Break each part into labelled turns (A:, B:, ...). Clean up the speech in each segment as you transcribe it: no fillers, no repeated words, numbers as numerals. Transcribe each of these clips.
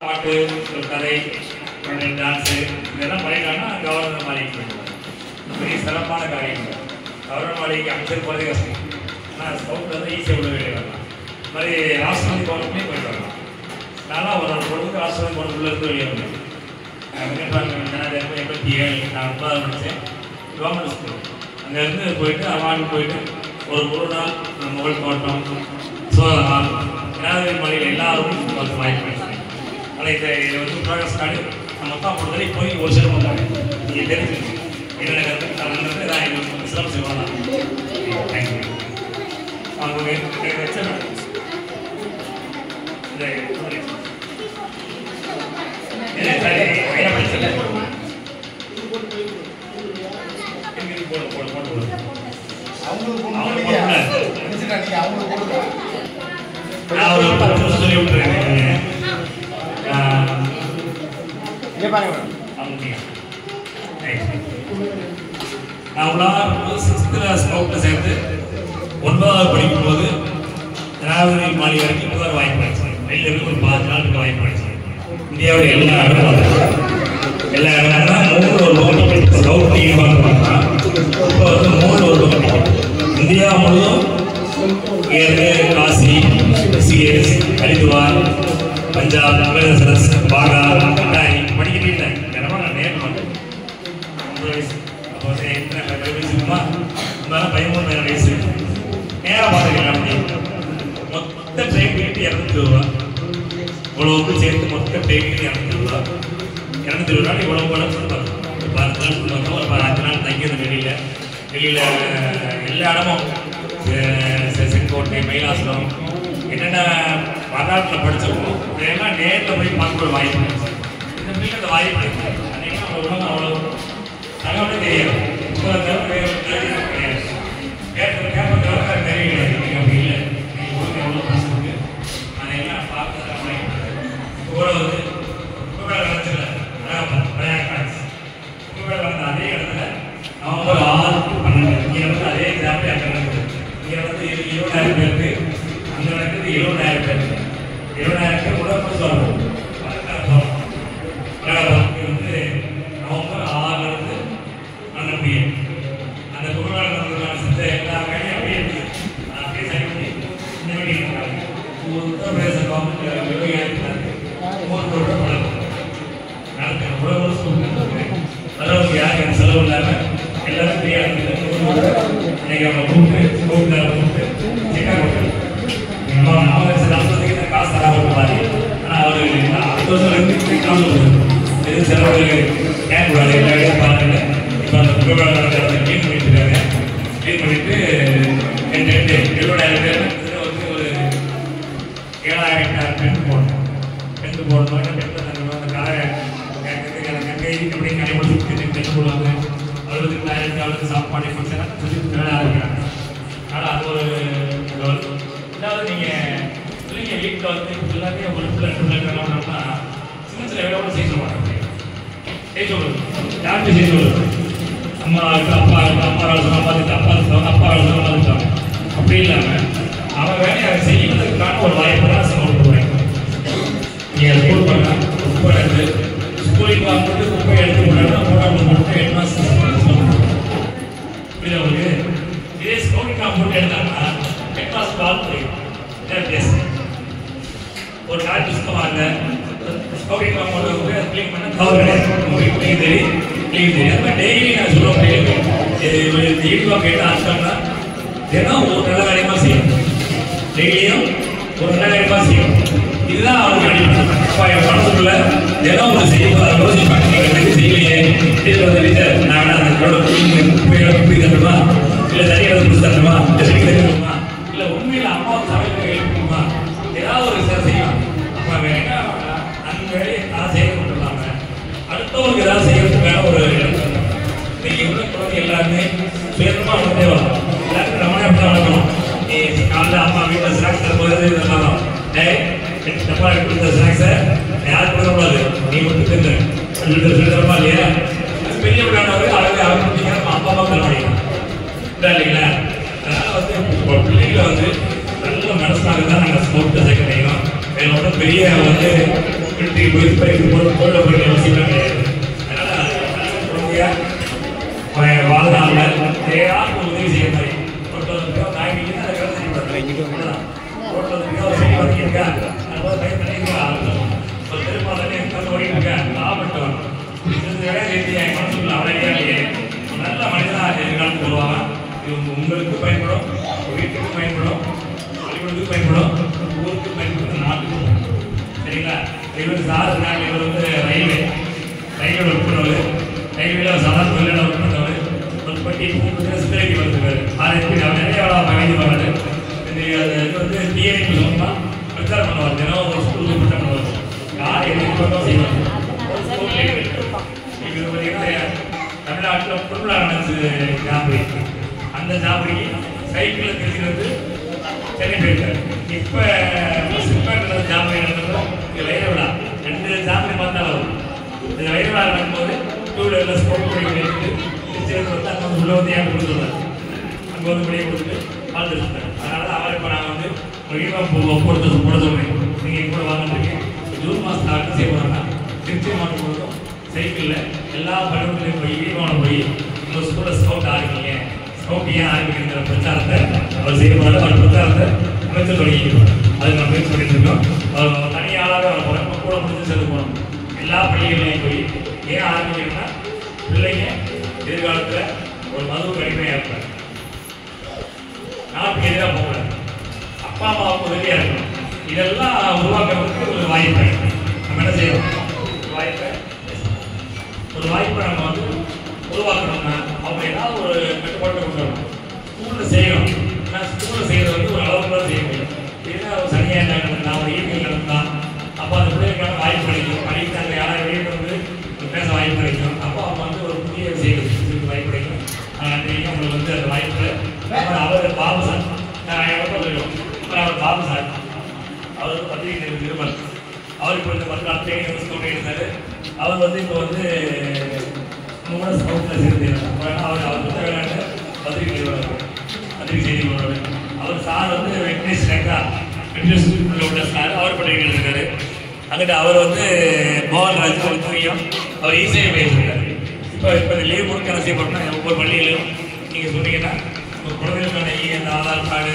A: பாட்டு, கதை, டான்ஸு இதெல்லாம் பண்ணிட்டாங்கன்னா கவர்னர் மாளிகைக்கு பெரிய சிறப்பான காரியங்கள். கவர்னர் மாளிகைக்கு அமைச்சர் போகிறதே கஷ்டம். ஆனால் ஸ்கவுட்டில் வந்து ஈஸியாக உள்ள வெளியே வரலாம். இது மாதிரி ராஷ்டிரபதி பவனுக்குமே போயிட்டு வரலாம். நான்லாம் ஒரு பொழுதுக்கு ராஷ்டிரபதி பவன் உள்ளே இருந்து வெளியே வந்தேன். 1987 நான் 9வது படித்தேன். கவர்மெண்ட் ஸ்கூல் அங்கேருந்து போயிட்டு அவார்டு போயிட்டு ஒரு நாள் முகல் தோட்டம், சோழஹால், ஜனாதிபதி மாளிகையில் எல்லாரும் பார்த்து வாய்ப்பு கிடைச்சேன். ஆனால் இதை வந்து ப்ராக்ரஸ் கார்டு நம்ம அப்பா பொறுத்தவரை போய் ஒரு சில வந்தாங்க. நீங்கள் தெரிஞ்சுக்கணும் என்னென்ன கருத்து தான் எங்களுக்கு சிறப்பு செய்வாங்க. தேங்க்யூ. அவங்க வச்ச இந்த சரி என்ன படிச்சல எங்களுக்கு போட்டு நான் ஒரு 10 வருஷம் சொல்லி விட்டுறேன். நான் 6th ஸ்கவுட்டில் சேர்ந்து 9வது படிக்கும்போது ஜனாதிபதி மாளிகை வரைக்கும் முதல் வாய்ப்பு கிடைச்சேன். வெளியில் ஒரு 5 நாளுக்கு வாய்ப்பு கிடைச்சேன். இந்தியாவில் எல்லா இடங்களும் 3 ஒரு பக்கம் ஸ்கவுட் யூனிஃபார்ம் பண்ணால் இப்போ வந்து 3 ஒரு பக்கம் இந்தியா முழுவதும் காசி, ரிஷிகேஷ், ஹரித்வார், பஞ்சாப், அமிர்தசரஸ், பாகா, கட்டாரி படிக்கிட்டு இல்லை. தினமும் நான் நேரில் மாட்டேன். 9 வயசு அப்போ வந்து எத்தனை வயசுக்குமா 13 வயசு நேராக பார்த்துக்கலாம். அப்படி மொத்த ட்ரெயின் டிக்கெட்டு 200 ரூபா. இவ்வளவுக்கு சேர்த்து மொத்த ட்ரெயின் டிக்கெட் 200 ரூபா. 200 ரூபா இவ்வளோ போல சொல்லுவாங்க. ஒரு 10 நாள் சொல்லுவாங்க. ஒரு 5 நாள் தங்கியது வெளியில் எல்லா இடமும் செங்கோட்டை, மயிலாசனம் என்னென்ன வரலாற்றில் படிச்சிருக்கோம் இதெல்லாம் நேரில் போய் பார்க்க ஒரு வாய்ப்பு. இந்த பிள்ளைங்க அந்த வாய்ப்பு அன்றைக்கி அவ்வளோ உலகம் அவ்வளோ தகவலே தெரியாது. இப்போ தவிர கிடையாது. கேட்ப தவிர தெரியல. நீங்கள் அப்படி இல்லை. நீங்கள் கொடுக்க எவ்வளோ காசு இருக்குது அதையெல்லாம் பார்த்து வாய்ப்பு. இப்போ வந்து புகழ் வளர்ச்சியில் புகழ் வளர்ந்த அதே இடத்துல நவம்பர் 6 to 12 இங்கே வந்து அதே கிராமத்தில் அங்கே நடக்குது. இங்கே வந்து 20,000 பேருக்கு அங்கே நடக்குது. 70,000 பேருக்கு 70,000 பேர் உடம்பு சொல்லணும். வந்து நவம்பர் 6 நடந்தது. அந்த புகழாளர்களுக்கான சித்த எல்லா வேலையும் அப்படியே இருக்குது. அப்படியே சரி பண்ணி இந்த வேண்டி இருக்காங்க. உத்தரப்பிரதேச கவர்மெண்ட் விவகாரத்தில் 3 வருடம் நடத்துகிற உழவு ஸ்கூல் அளவுக்கு யாருக்கு எனக்கு செலவு இல்லாமல் எல்லாரும் ஃப்ரீயாக இருக்குது. இன்னைக்கு அவங்க கூப்பிட்டு செக்காக கொடுத்தாங்க. அவங்க சில அவசரத்துக்கு காசு தராமல் பாரு. ஆனால் அவர் அடுத்த வருஷம் 2 காசு கொடுத்தாங்க. எதுவும் செலவு கேட்கக்கூடாது. எல்லா இடத்தையும் பாருங்க. இப்போ அந்த புகழாளர் க்ளீன் பண்ணிட்டு இருக்காங்க. க்ளீன் பண்ணிட்டு 70,000 பேர் வந்து ஒரு 7,000 பெண் போடணும். பெண் போடணும். பெண்கள் அந்த கலை கங்கை எப்படி கடைபிடிச்சு பெண் போடுவாங்க. அவளுக்கு சாப்பாடு ஃபங்க்ஷன் சொல்லி வேலை ஆரம்பிக்கிறாங்க. ஆனால் அது ஒரு இதாவது நீங்கள் பிள்ளைங்க வீட்டில் வந்து எல்லாத்தையும் ஒரு பிள்ளை 2 பிள்ளை பண்ணோம்னா சின்ன சில வேலை செய்ய மாட்டாங்க. செய்ய சொல்லுது யாருக்கு செய்ய சொல்லுது. அம்மா இருக்கு, அப்பா இருக்கு, அப்பா வேலை அப்பா இருக்காங்க, அப்பா வேலை அம்மா இருக்காங்க. அப்படி இல்லாமல் அவன் வேலையை அதை செய்வதற்கான ஒரு வாய்ப்பு தான் கொடுக்குறேன். நீங்கள் ஸ்கூல் பண்ணால் குப்பை எடுத்து ஸ்கூலுக்கு வாங்கிட்டு குப்பை எடுத்து போட்டாலும் போட்டாமல் போட்டு ஹெட்மாஸ்டர் புரியுது அவங்களுக்கு. இதே ஸ்கூலுக்கு போட்டு எடுத்தாங்கன்னா ஹெட்மாஸ்டர் கால் போயிடும். ஒரு நாள் புஸ்தமாக இல்லை ஸ்கூலுக்கு போட்டு கிளீன் பண்ண கவர் கிடையாது. தெரியும் அது மாதிரி டெய்லி நான் சொல்லுவேன். யூனிஃபார்ம் கேட்டு ஆரம்பிச்சோம்னா தினம் ஒரு நல்ல காரியமாக செய்யணும். டெய்லியும் ஒரு நல்ல காரியமாக செய்யணும். இதுதான் அவனுக்கு அடிப்படை. அப்பா என் மனசுக்குள்ள தினம் ஒரு செய்யணும். யோசிப்பாங்க நீங்கள் செய்யலையே நான் அந்த குப்பி தரணுமா, இல்லை தனியாக குடிச்சு தரணுமா, இல்லை செடி தரணுமா, இல்லை உண்மையில் அம்மாவுக்கு சமையல் எழுப்பணுமா, ஏதாவது ஒரு விஷயம் செய்யணும். அப்போ வேணா அந்த வேலையை நான் செய்ய கொண்டுலாமல் அடுத்தவங்களுக்கு ஏதாவது செய்யறதுக்கான ஒரு இடம். இன்னைக்கு உள்ள குழந்தை எல்லாருமே சுயமாக அவங்க தேவை. எல்லாருக்கும் நம்மளே அப்படி தான் வளர்க்கணும். நீ காலையில் அம்மா வீட்டில் ஸ்நாக்ஸ் தரும்போது இருந்தாலும் தப்பா கொடுத்த ஸ்நாக்ஸை யாரும் கொடுக்கக்கூடாது. நீ மட்டும் தெரிஞ்சிருமா இல்லையா? பெரிய விளையாடுறவங்க அழகாக ஆரம்பிச்சிங்கன்னா அப்பா அம்மா தர முடியும் இல்லைங்களா? அதனால் வந்து பிள்ளைங்களை வந்து நல்ல மனசாக தான் நாங்கள் ஸ்கூல் சேர்க்க முடியும். என்னோட பெரிய வந்து மிலிட்டரி பொருளை போய் அவசியம் கிடையாது. அதனால குழந்தையா வாழ்நாளில் யாருக்கும் உதவி செய்ய மாதிரி ரோட்டில் காய்கறி அதை கிடந்து ரோட்டில் ஒரு செடி வதக்கியிருக்கா அது பயிர் பண்ணியிருக்கா ஒரு பெருமாள் கண்டு ஓடிட்டுருக்கேன் லாபட்டு வரணும். இது வேலை செய்தி என் மனசுக்குள்ள அவ்வளோ இல்லையே நல்ல மனிதனாக எதிர்காலத்துக்கு வருவாங்க. இது உங்களுக்கு பயன்படும், வீட்டுக்கு பயன்படும், பள்ளிக்கூடத்துக்கு பயன்படும், ஊருக்கு பயன்படும், நாட்டுக்கு. சரிங்களா? இவர் சார் இருக்காங்க. இவர் வந்து ரயில்வே ஒர்க் பண்ணுவார். ரயில்வேல சாதாரண தொழிலாளர் ஒர்க் பண்ணுவார். ஒரு பட்டி சித்தரைக்கு வந்துருக்காரு. அவர் நிறைய வேலை பண்ணாரு. இது வந்து டிஏக்கு சொன்னால் பிரச்சாரம் பண்ணுவார். தினம் ஒரு ஸ்கூலுக்கு பிரச்சாரம் பண்ணுவார். யார் எதிர்பார்த்தோம் செய்வார். இது பார்த்தீங்கன்னா தமிழ்நாட்டில் பொருளா நடந்தது ஜாபரி. அந்த ஜாபரிக்கு சைக்கிளில் தெரிஞ்சுக்கிறது சென்னை போயிருக்காரு. இப்போ சிப்பாட்டில் ஜாபரி நடந்தப்போ இங்கே வைர விழா 2 ஜாபரி பார்த்தாலும் வரும். இந்த வைர விழா நடக்கும்போது 2 வீலரில் ஸ்போர்ட் பண்ணி வச்சுட்டு திருச்சியில் வந்து அங்கே உள்ள வந்து ஏன் கொடுத்துருந்தார். அங்கே வந்து படியை கொடுத்துட்டு பார்த்துருந்தார். அதனால தான் அவர் இப்போ நாங்கள் வந்து ஒரு யூனிஃபார்ம் போட சொல்கிறேன். நீங்கள் கூட வாங்கிட்டு ஜூன் மாதம் அடுத்து செய்ய போகிறாங்கன்னா திருச்சி மாவட்டம் கொடுத்தோம். சைக்கிளில் எல்லா பள்ளிகளையும் போய் யூனிஃபார்ம் போய் உங்கள் ஸ்கூலில் ஸ்கவுட் ஆரம்பிங்க, ஸ்கவுட் ஏன் ஆரம்பிக்கிற பிரச்சாரத்தை அவர் செய்ய போகிறாரு. அவர் பிரச்சாரத்தை அமைச்சர் தொடங்கிடுவார். அது நான் முயற்சி பண்ணிட்டு இருக்கோம். தனியாளாக வர போகிறோம். கூட முடிஞ்சு செல்ல போகிறோம். எல்லா பள்ளிகளையும் போய் ஏன் ஆரம்பிக்கணும்னா பிள்ளைங்க எதிர்காலத்தில் ஒரு மதுவுக்கு அடிமையாக இருப்பார். நாட்டுக்கு எதிராக போகக்கூடாது. அப்பா அம்மாவுக்கு உதவியாக இருக்கணும். இதெல்லாம் உருவாக்குறதுக்கு ஒரு வாய்ப்பு. நம்ம என்ன செய்யணும்? ஒரு வாய்ப்பை நம்ம வந்து உருவாக்கணும்னா அவங்க ஏதாவது ஒரு கட்டுப்பாட்டை கொண்டு வரணும். ஸ்கூலில் செய்யணும். ஆனால் ஸ்கூலில் செய்கிறது வந்து ஒரு அளவுக்கு தான் செய்ய முடியும். ஏன்னா ஒரு சனியாக நடந்தா ஒரு ஈவினிங் நடந்தால் அப்போ அந்த பிள்ளைகளுக்கான வாய்ப்பு கிடைக்கும். படிக்க அந்த யாராவது வெளியில் வந்து பேச வாய்ப்பு கிடைக்கும். அப்போ அவங்க வந்து ஒரு புதிய விஷயத்துக்கு வாய்ப்பு கிடைக்கும். அன்றைக்கு அவங்களுக்கு வந்து அந்த வாய்ப்பில் அவர் பாபு சார் எவ்வளோ சொல்லுவோம். அப்புறம் அவர் பாபு சார் அவர் பத்திரிகை நிருபர். அவர் இப்போ இந்த பத்து நாட்கள் ஸ்கூல் இருந்தார். அவர் வந்து இப்போ வந்து கூட ஸ்கவுட்டில் சேர்ந்துருக்காங்க. அவர் புத்தக பத்திரிகை நிறுவனர், பத்திரிகை செய்தி நிறுவனர். அவர் சார் வந்து வெங்கடேஷ் ரேகா உள்ள சார் அவர் பத்திரிகை எழுதிருக்காரு. அங்கிட்ட அவர் வந்து மோகன்ராஜ் தெரியும். அவர் ஈஸியாக பேசியிருக்காரு. இப்போ இந்த லீவ் முழுக்க என்ன செய்யப்படணும்னா ஒவ்வொரு பள்ளியிலும் நீங்கள் சொன்னீங்கன்னா ஒரு குழந்தைகளுக்கான இந்த ஆதார் கார்டு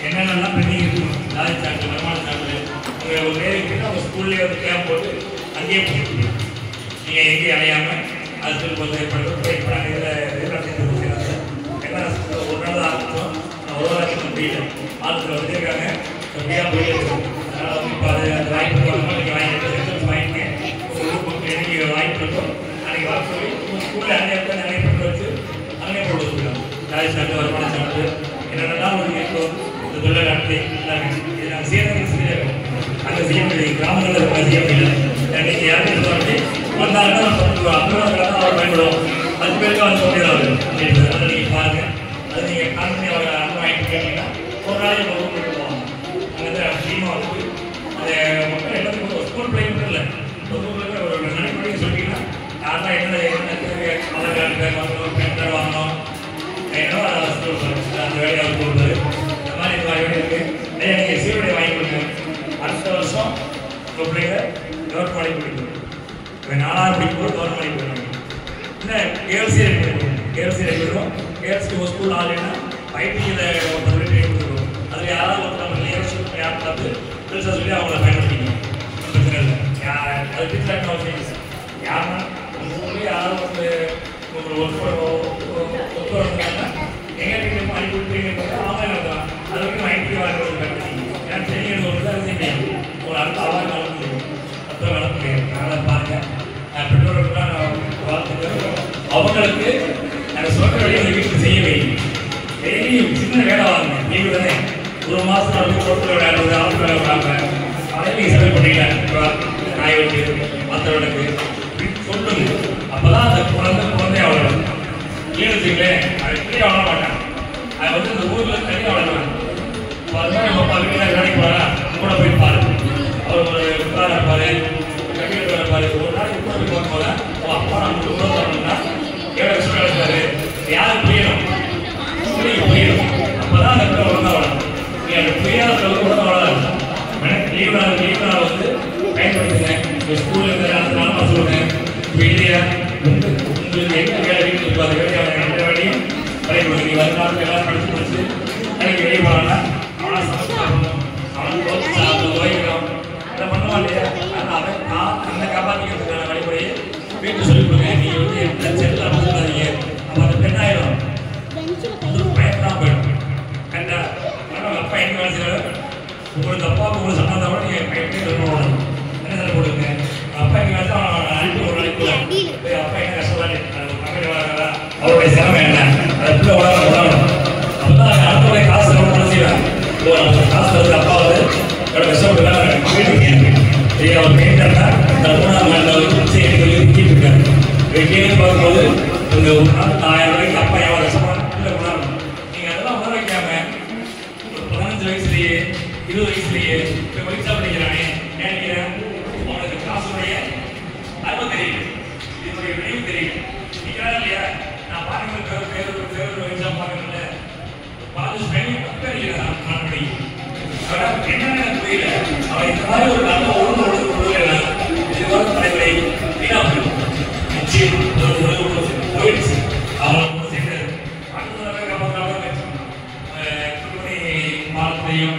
A: என்னென்னலாம் பெண்டிங் இருக்கும், ஜாதி சான்று, வருமான சான்று, உங்கள் ஒரு நேருக்கு அவங்க ஸ்கூல்லேயே வந்து கேம்ப் போட்டு அங்கேயே போட்டு நீங்கள் எங்கேயும் அடையாமல் அது சொல்லி கொஞ்சம் ஏற்படுத்தும். இப்போ நாங்கள் இதில் என்ன ஒரு நாள் ஆரம்பித்தோம். ஒரு வாரத்துக்கு முடியல ஆளுநர் வந்துருக்காங்க. ஃப்ரீயாக போயிட்டு அதனால் வந்து இப்போ அது அந்த வாய்ப்பு வரணும். நீங்கள் வாங்கிட்டு வாங்கிங்க. உங்களுக்கு என்னைக்கு வாய்ப்பு இருக்கும் அன்றைக்கி வர சொல்லி உங்கள் ஸ்கூலில் அங்கே இருக்க நிறைய பேர் வச்சு அங்கே போட்டு சொல்லுவாங்க. ஜாதி சான்று, வருமான சான்று என்னென்னலாம் ஒரு இருக்கும். இந்த தொழில் நடத்தி எல்லாமே இது நாங்கள் செய்யறதுக்கு இருக்கும். அங்கே செய்ய முடியும். கிராமங்களில் இருக்க செய்ய முடியல. இன்னைக்கு யாரும் சொல்லி வந்தாங்கன்னா 50 அவர் பயன்படும். 10 பேருக்கு வந்து சொல்லிடுறாரு. அதை நீங்கள் பாருங்கள். அது நீங்கள் காரணம் அவர் அனுபவம் வாங்கிட்டு கேட்டீங்கன்னா ஒரு நாளைக்கு கொண்டு போவாங்க. அங்கே அதிகமாக வந்து அந்த மக்கள் எல்லாத்துக்கும் ஸ்கூல் பிள்ளைங்க இல்லை. ஒரு நடைமுறையை சொல்லிட்டீங்கன்னா யாரெல்லாம் என்ன ஆதார் கார்டு பேர் வாங்கணும், பேன் கார்டு வாங்கணும், என்னவோ அதை ஸ்கூல் அந்த வேலையை அவர் கொடுப்பாரு. இந்த மாதிரி வேலை இருக்குது. நீங்கள் சீருடை வாங்கி கொடுங்க. அடுத்த வருஷம் உங்கள் பிள்ளைங்க கவர்மெண்ட் வாங்கி கொடுக்கணும். இப்போ 4ஆவது படிக்கும்போது கவர்மெண்ட் வாங்கி கொடுக்கணும். இல்லை கேர்ள்ஸே ரெடி கேர்ள்ஸே ரெடி பண்ணுவோம். கேர்ள்ஸ்க்கு ஒரு ஸ்கூல் ஆளுன்னா ஐடியில் ஒரு கொடுத்துருவோம். அதில் யாராவது ஒரு நம்ம லேயர்ஸ் யார் பார்த்து பெருசாக சொல்லி அவங்கள பயன்படுத்திக்கணும். பிரச்சனை இல்லை. அது டிஃப்ரெண்ட் அவசியம் யாருன்னா உங்கள் ஊர்லேயே யாரும் வந்து ஒரு ஒர்க் வந்தாங்கன்னா எங்கள் வீட்டில் அனுப்பி விட்டு அவங்க நடத்தலாம். அது வரைக்கும் ஐடி வாழ்க்கை பயன்படுத்திக்கணும். ஏன்னா தெரியும் ஒரு தான் செய்ய ஒரு அடுத்த அவார்டு வளர்க்க முடியும். அப்போ வளர்க்க முடியும். அதனால் பாருங்கள். பெற்றோர்களுக்குலாம் நான் வாழ்த்துக்கள். அவங்களுக்கு நாங்கள் சொல்கிற வழியை வீட்டுக்கு செய்ய வைக்கணும். டெய்லி சின்ன வேலை வாங்க. நீங்கள் தானே ஒரு மாதம் வந்து பொருட்கள் விளையாடுறது, ஆள் வேலை விடாம அதையும் நீங்கள் செலவு பண்ணிக்கல. நாய் வெட்டு, மற்றவனுக்கு சொல்லுங்க. அப்போ தான் அந்த குழந்தை வளரும். ஏன்னு வச்சுங்களேன், அது எப்படியே வளர மாட்டான். அது வந்து இந்த ஊரில் தனியாக வளருவாங்க. இப்போ அது மாதிரி நம்ம வீட்டில் வேலைக்கு போகிறா கூட போய் பாரு. அவர் ஒரு உட்கார இருப்பார், கட்டிட்டு இருப்பார். ஒரு நாளைக்கு கூட போய் போகும் போல அப்பா நம்ம உணவு தரணும்னா எவ்வளோ கஷ்டம் இருப்பாரு. யாரும் புரியணும், புரியணும். அப்போ தான் அந்த பிள்ளை ஒழுங்காக வளரும். அந்த புரியாத பிள்ளை கூட வளராது. லீவ் நாள் வந்து பயன்படுத்தி ஸ்கூலில் இருக்கிற சொல்லுவேன் இல்லையா உங்களுக்கு எங்கே வேலை வீட்டில் இருப்பாது வேலையை எந்த வேலையும் வேலை கொடுங்க. நீ வருநாள் எல்லாம் படித்து முடிச்சு வேலைக்கு வெளியே போகிறான்னா அவனா சமைச்சு சாப்பிடணும், அவனுக்கு தோற்று சாப்பிடணும், துவைக்கணும், அதை பண்ணுவான் இல்லையா? அவன் நான் அந்த காப்பாற்றிக்கிறதுக்கான வழிமுறையை வீட்டில் சொல்லிக் கொடுங்க. நீங்கள் வந்து எந்த செல்லில் கொடுக்காதீங்க, அப்போ அந்த பெண்ணாயிடும் பயப்படாமல் போயிடும். கண்டா ஆனால் அப்பா எங்கே வேலை செய்யறாரு, உங்களுக்கு அப்பாவுக்கு உங்களுக்கு சம்பந்தம் கூட நீங்கள் பயப்படே சொல்லணும். என்ன சொல்ல போடுங்க அப்பா எங்கே வேலை அவன் அனுப்பி ஒரு நாளைக்கு அப்பா என்ன கஷ்டப்படாது அவருடைய சிரமம் என்ன அதை பிள்ளை உலகம் அப்பதான் அடுத்த காசு ரொம்ப செய்வேன். காசு வந்து அப்பா வந்து எவ்வளோ கஷ்டப்பட்டு வீட்டுக்கு அவர் கேட்டாருன்னா அந்த 3ஆம் நாளில் வச்சு எனக்கு விக்கிட்டு இருக்காரு. கேட்டு பார்க்கும்போது இந்த 1000 ரூபாய்க்கு அப்பா எவ்வளோ கஷ்டப்படாது இல்லை உணரணும். நீங்கள் அதெல்லாம் உணர வைக்காம ஒரு 15 வயசுலேயே 20 வயசுலேயே இப்போ பரீட்சா படிக்கிறானே நினைக்கிறேன் அவனுக்கு காசுடைய அருமை தெரியும், இதனுடைய விளைவு தெரியும். நிற்கிறாரு இல்லையா? நான் பாருங்க பேர் எக்ஸாம் பார்க்கணும்ல பார்த்து ஸ்பெல்லிங் படிக்கிறான் மறுபடி என்னென்ன புரியல. அவன் இந்த மாதிரி ஒரு நல்ல ஒழுங்கு இதுவரை தலைவரை நிச்சயம் போயிடுச்சு. அவன் சேர்ந்தது பாலத்தையும்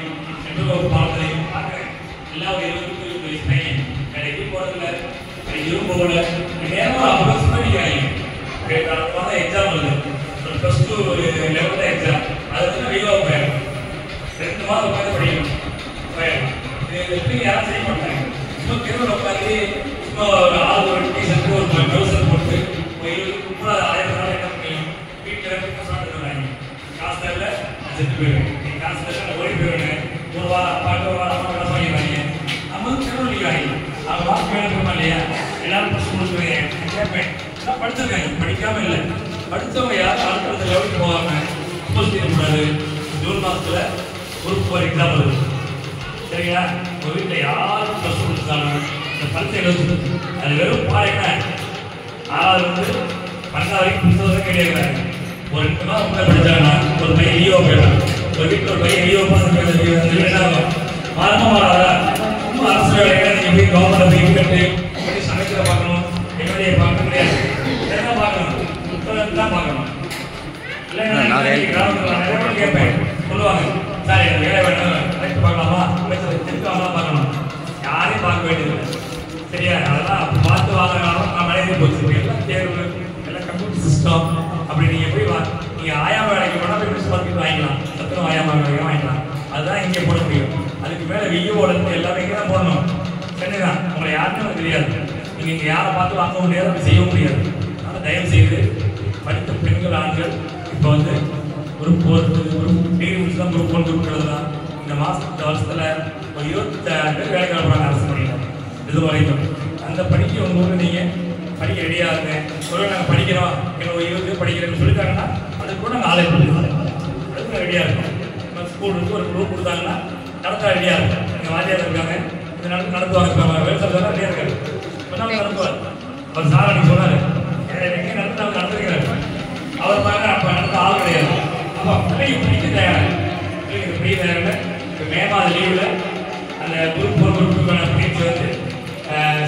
A: பாலத்தையும் பார்க்குறேன். எல்லா 20 வயசு பையன் கடைக்கு போகிறதில்ல, இதுவும் போகல. நேரம் அப்புறம் சுமதிக்காங்க எக்ஸாம் வருது, +2 ஒரு 11th எக்ஸாம். அது வந்து வீடியோ போயிடும் 2 மாதம் உட்காந்து படிக்கணும் போயிடும். இது யாரும் செய்ய மாட்டாங்க. சும்மா தெருவில் உட்காந்து சும்மா ஒரு ஆள் ஒரு டீஷர்ட் ஒரு ட்ரௌசர் போட்டு ஒரு 20-30 நாள் என்ன முடியும்? வீட்டில் சாப்பிட்டுறாங்க. காசு தரல செத்து போயிடும். நீங்கள் காசு தரல ஓடி போயிடுவேன். ஒரு வாரம் பாட்டு ஒரு வாரம் அம்மா வாங்கிடுவாங்க. நம்ம வந்து தெருவில் நிற்கிறாங்க. அவங்க வாக்கு வேணுமா இல்லையா? எல்லாரும் ப்ளஸ் கொடுத்துருவேன் கேட்பேன். எல்லாம் படிச்சிருக்காங்க, படிக்காமல் இல்லை. படித்தவங்க யாரும் அடுத்த லெவலுக்கு போகாமல் சப்போஸ் செய்யக்கூடாது. ஜூன் மாதத்தில் குரூப் 4 எக்ஸாம் வருது சரிங்களா? உங்கள் வீட்டில் யாரும் ப்ளஸ் கொடுத்தாலும் இந்த பரீட்சை எழுது. அது வெறும் பாருங்க 6வது வந்து 12 வரைக்கும் புத்தகம் கிடையாது. ஒரு 2 மாதம் உள்ள படித்தாங்கன்னா ஒரு பையன் ஈவோ போயிடும். ஒரு வீட்டில் ஒரு பையன் ஈவோ பார்த்து என்ன ஆகும்? மாறமா மாறாதா? ரொம்ப அரசு வேலைகளை நீங்கள் போய் கவர்மெண்ட் போய் கட்டு சமைக்கிற பார்க்கணும், என்னுடைய பார்க்க முடியாது. இதெல்லாம் பார்க்கணும், புத்தகத்தை தான் பார்க்கணும். கிராமத்தில் கேட்பேன் சொல்லுவாங்க, சார் எனக்கு வேலை வேணும் கலெக்டர் பார்க்கலாமா அமைச்சர் திருப்பி வாங்கலாம் பார்க்கணும். யாரையும் பார்க்க வேண்டியதில்லை சரியா? அதெல்லாம் பார்த்து வாங்கினாலும் நான் மனைவி போச்சு. எல்லாம் தேர்வு, எல்லாம் கம்ப்யூட்டர் சிஸ்டம். அப்படி நீங்கள் போய் நீங்கள் ஆயாம வேலைக்கு போனால் போய் பிரிச்சு பார்த்துட்டு வாங்கிக்கலாம். சத்துரும் ஆயாம வேலைக்கு வாங்கிக்கலாம். அதுதான் இங்கே போட முடியும். அதுக்கு மேலே வியோடத்து எல்லாமே இங்கே தான் போடணும். சரிதான், உங்களை யாருமே எனக்கு தெரியாது. நீங்கள் இங்கே யாரை பார்த்து வாங்க முடியாது, அப்படி செய்ய முடியாது. அதனால் தயவு செய்து படித்த பெண்கள் ஆண்கள் இப்போ வந்து குரூப் 4 டிகிரி முடிச்சு தான் குரூப் 1 குரூப் எழுதலாம். இந்த வருஷத்தில் ஒரு 26 பேர் வேலை கிளம்புறாங்க அரசு பண்ணிக்கலாம். இது வரைக்கும் அந்த படிக்க உங்கள் ஊரில் நீங்கள் படிக்க ரெடியாக இருங்க. ஒரு நாங்கள் படிக்கிறோம், எங்களுக்கு 20 பேர் படிக்கிறேன்னு சொல்லிட்டாங்கன்னா அதுக்கு கூட நாங்கள் ஆளை அதுக்கு ரெடியாக இருக்கும். ஸ்கூல் இருக்கு, ஒரு குரூப் கொடுத்தாங்கன்னா நடத்த ரெடியாக இருக்கும். எங்கள் வாத்தியார் இருக்காங்க, இந்த நடத்துவாங்க. விவசாயம் ரெடியாக இருக்காரு, சொன்னாலும் நடத்துவார். அவர் சார் அன்னைக்கு சொன்னார், எங்கே நடத்த அவர் நடந்துருக்கிறார். அவர் பாருங்க அப்போ நடத்த ஆள் கிடையாது. அப்போ பிள்ளைங்க படிக்க தயாராக பிள்ளைங்க படிக்க தயாரில்லை. இப்போ மே மாத லீவில் அந்த குரூப் 4 குரூப்புக்கான பயிற்சி வந்து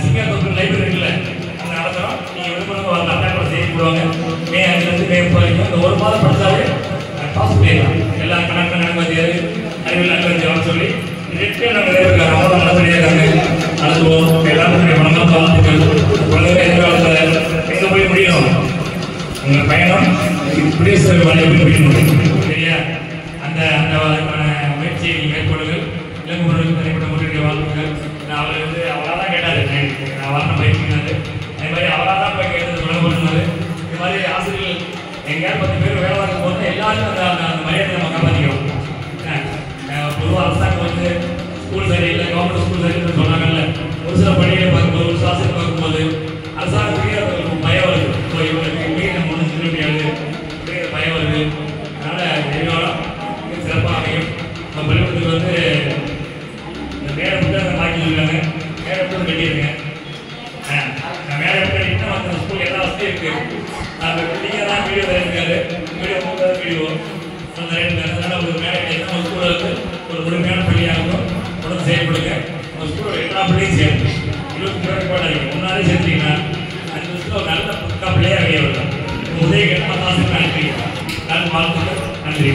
A: சிங்கப்பூர் லைப்ரரி இருக்குல்ல அங்கே நடத்துகிறோம். நீங்கள் விரும்புகிறவங்க வரலாம். அட்டாக் செய்தி போடுவாங்க. மே 5லேருந்து மே 30 வரைக்கும் இந்த 1 மாதம் படித்தாலே பாஸ் பண்ணிடலாம். எல்லா கணக்கு நடக்குவாதியார் அறிவியல் நடக்குவாதியார் சொல்லி 2 நாங்கள் நிறைவேற்கிறாங்க. அவ்வளோ நல்லபடியாக இருக்காங்க. நடத்துவோம். எல்லாருடைய மனமாக வாழ்த்துக்கள். குழந்தைங்க எதிர்காலத்தில் எங்கே போய் முடியணும்? உங்கள் பயணம் இப்படியே எப்படி முடியணும் சரியா? அந்த முயற்சியை நீங்கள் மேற்கொள்ளுங்கள். இளங்குமரனுக்கு தனிப்பட்ட முறையுடைய வாழ்த்துக்கள். நான் அவர் வந்து அவராக தான் கேட்டார், நான் வரணும் பயிற்சினாரு. அதே மாதிரி அவராக தான் போய் கேட்டது தொடர்புனாரு. இது மாதிரி ஆசிரியர்கள் எங்கேயாவது 10 பேர் வேலை பார்க்கும் போது எல்லாருக்கும் அந்த மரியாதை நம்ம காப்பாற்றிக்கிறோம். பொதுவாக அரசாங்கம் வந்து ஸ்கூல் சரியில்லை, கவர்மெண்ட் ஸ்கூல் சரியில்லைன்னு சொன்னாங்கல்ல. ஒரு சில பள்ளிகளை பார்க்கும்போது, ஒரு சாசனம் பார்க்கும்போது அரசாங்கத்துக்கே பயம் வருது. ஸோ இவங்களுக்கு எங்கேயும் நம்ம ஒன்றும் சொல்ல முடியாது அப்படிங்கிற பயம் வருது. அதனால் எதிர்காலம் மிக சிறப்பாக அமையும். நம்ம பள்ளிக்கூடத்துக்கு வந்து இந்த மேடை புத்தகம் மாற்றி இருக்காங்க. மேடை புத்தகம் கட்டியிருங்க. மேடை கட்டிட்டு மற்ற ஸ்கூல் எல்லா வசதியும் இருக்குது. நீங்கள் தான் வீடியோ இருக்காரு, வீடியோ போகிறது வீடியோ அந்த அதனால் ஒரு மேடை கட்டினா ஒரு ஸ்கூலில் வந்து ஒரு முழுமையான பள்ளியாக இருக்கும். தொடர்ந்து செயல்படுங்க. உங்கள் ஸ்கூலோட எல்லா பள்ளியும் சேரும். 23 போட்டாங்க. முன்னாலே சேர்த்தீங்கன்னா 5 வருஷத்துல ஒரு நல்ல பக்கா பிள்ளையாக வெளியே வரலாம். உதவி கேட்டால் 10 மாதத்துக்கு அனுப்பிக்கலாம். நான் வாழ்த்துக்கள். நன்றி.